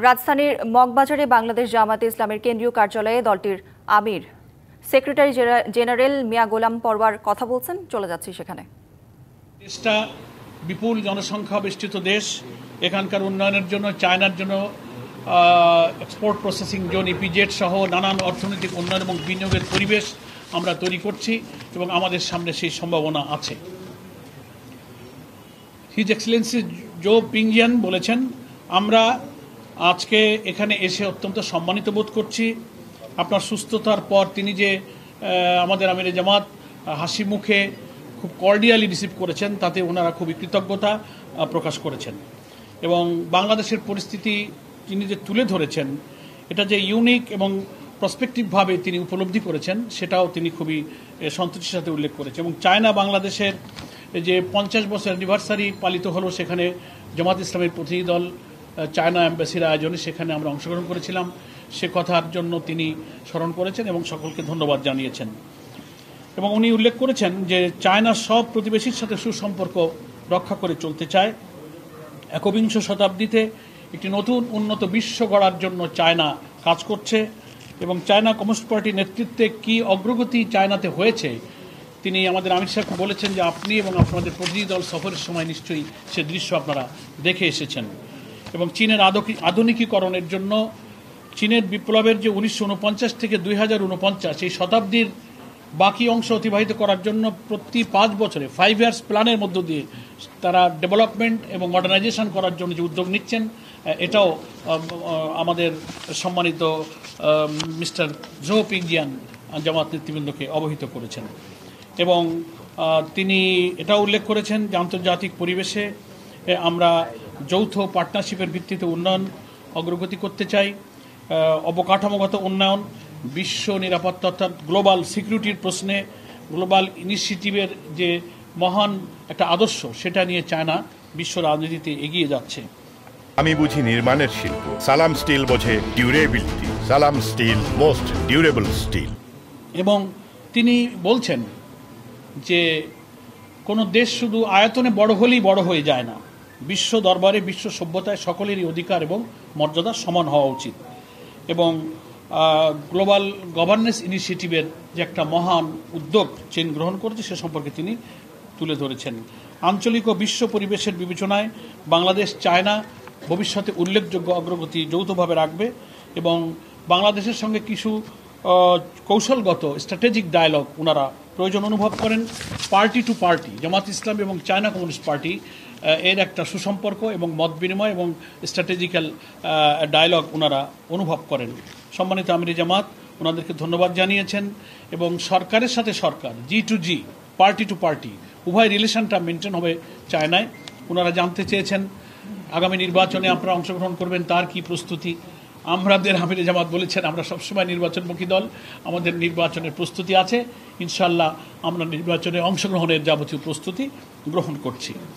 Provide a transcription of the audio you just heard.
রাজধানীর মগবাজারে বাংলাদেশ জামায়াতে ইসলামের কেন্দ্রীয় কার্যালয়ে দলটির আমির সেক্রেটারি জেনারেল মিয়া গোলাম পরওয়ার কথা বলছেন। চলে যাচ্ছি সেখানে। দেশটা বিপুল জনসংখ্যা বেষ্টিত দেশ। এখানকার উন্নয়নের জন্য চায়নার জন্য এক্সপোর্ট প্রসেসিং জোন ইপিজেড সহ নানান অর্থনৈতিক উন্নয়ন এবং বিনিয়োগের পরিবেশ আমরা তৈরি করছি এবং আমাদের সামনে সেই সম্ভাবনা আছে। হিজ এক্সেলেন্সি জো পিংজিয়ান বলেছেন, আমরা আজকে এখানে এসে অত্যন্ত সম্মানিত বোধ করছি। আপনার সুস্থতার পর তিনি যে আমাদের আমিরে জামাত হাসি মুখে খুব কর্ডিয়ালি রিসিভ করেছেন, তাতে ওনারা খুবই কৃতজ্ঞতা প্রকাশ করেছেন এবং বাংলাদেশের পরিস্থিতি তিনি যে তুলে ধরেছেন এটা যে ইউনিক এবং প্রসপেক্টিভভাবে তিনি উপলব্ধি করেছেন সেটাও তিনি খুবই সন্তুষ্টির সাথে উল্লেখ করেছেন। এবং চায়না বাংলাদেশের যে 50 বছর অ্যানিভার্সারি পালিত হলো, সেখানে জামাত ইসলামের প্রতিনিধি দল চায়না অ্যাম্বাসির আয়োজনে সেখানে আমরা অংশগ্রহণ করেছিলাম। সে কথার জন্য তিনি স্মরণ করেছেন এবং সকলকে ধন্যবাদ জানিয়েছেন। এবং উনি উল্লেখ করেছেন যে চায়না সব প্রতিবেশীর সাথে সুসম্পর্ক রক্ষা করে চলতে চায়। একবিংশ শতাব্দীতে একটি নতুন উন্নত বিশ্ব গড়ার জন্য চায়না কাজ করছে এবং চায়না কমিউনিস্ট পার্টির নেতৃত্বে কি অগ্রগতি চায়নাতে হয়েছে তিনি আমাদের আমির সাহেবকে বলেছেন যে আপনি এবং আপনাদের প্রতিনিধি দল সফরের সময় নিশ্চয়ই সে দৃশ্য আপনারা দেখে এসেছেন। এবং চীনের আধুনিকীকরণের জন্য চীনের বিপ্লবের যে 1949 থেকে 2049 এই শতাব্দীর বাকি অংশ অতিবাহিত করার জন্য প্রতি 5 বছরে 5 ইয়ার্স প্ল্যানের মধ্য দিয়ে তারা ডেভেলপমেন্ট এবং মডার্নাইজেশন করার জন্য যে উদ্যোগ নিচ্ছেন, এটাও আমাদের সম্মানিত মিস্টার জো পিংজিয়ান জামাত নেতৃবৃন্দকে অবহিত করেছেন। এবং তিনি এটাও উল্লেখ করেছেন যে আন্তর্জাতিক পরিবেশে আমরা যৌথ পার্টনারশিপের ভিত্তিতে উন্নয়ন অগ্রগতি করতে চাই। অবকাঠামোগত উন্নয়ন, বিশ্ব নিরাপত্তা অর্থাৎ গ্লোবাল সিকিউরিটির প্রশ্নে গ্লোবাল ইনিশিয়েটিভের যে মহান একটা আদর্শ, সেটা নিয়ে চায়না বিশ্ব রাজনীতিতে এগিয়ে যাচ্ছে। আমি বুঝি নির্মাণের শিল্প, সালাম স্টিল বোঝে ডিউরেবিলিটি। সালাম স্টিল মোস্ট ডিউরেবল স্টিল। এবং তিনি বলছেন যে কোনো দেশ শুধু আয়তনে বড় হলেই বড় হয়ে যায় না, বিশ্ব দরবারে বিশ্ব সভ্যতায় সকলেরই অধিকার এবং মর্যাদা সমান হওয়া উচিত। এবং গ্লোবাল গভর্নেন্স ইনিশিয়েটিভের যে একটা মহান উদ্যোগ চীন গ্রহণ করেছে সে সম্পর্কে তিনি তুলে ধরেছেন। আঞ্চলিক ও বিশ্ব পরিবেশের বিবেচনায় বাংলাদেশ চায়না ভবিষ্যতে উল্লেখযোগ্য অগ্রগতি যৌথভাবে রাখবে এবং বাংলাদেশের সঙ্গে কিছু কৌশলগত স্ট্র্যাটেজিক ডায়ালগ ওনারা প্রয়োজন অনুভব করেন। পার্টি টু পার্টি জামাত ইসলাম এবং চায়না কমিউনিস্ট পার্টি এর একটা সুসম্পর্ক এবং মত বিনিময় এবং স্ট্র্যাটেজিক্যাল ডায়ালগ ওনারা অনুভব করেন। সম্মানিত আমিরে জামাত ওনাদেরকে ধন্যবাদ জানিয়েছেন এবং সরকারের সাথে সরকার G2G পার্টি টু পার্টি উভয় রিলেশনটা মেনটেন হবে চায়নায়। ওনারা জানতে চেয়েছেন আগামী নির্বাচনে আপনারা অংশগ্রহণ করবেন, তার কি প্রস্তুতি। আমাদের আমিরে জামাত বলেছেন আমরা সবসময় নির্বাচনমুখী দল, আমাদের নির্বাচনের প্রস্তুতি আছে, ইনশাল্লাহ আমরা নির্বাচনে অংশগ্রহণের যাবতীয় প্রস্তুতি গ্রহণ করছি।